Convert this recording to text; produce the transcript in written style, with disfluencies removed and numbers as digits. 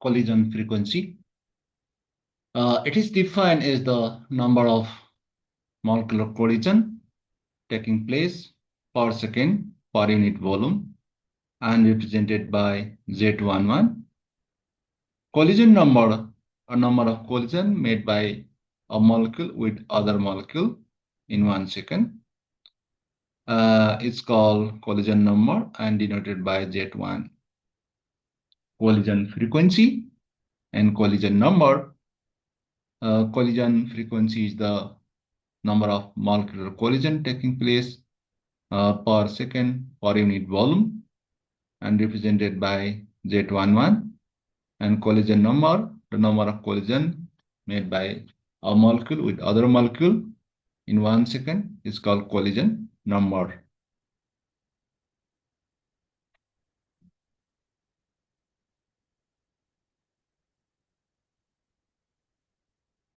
collision frequency. It is defined as the number of molecular collision taking place per second per unit volume and represented by Z11. Collision number, a number of collision made by a molecule with other molecule in 1 second. It's called collision number and denoted by Z1. Collision frequency and collision number. Collision frequency is the number of molecular collision taking place per second per unit volume and represented by Z11. And collision number, the number of collision made by a molecule with other molecule in 1 second is called collision number.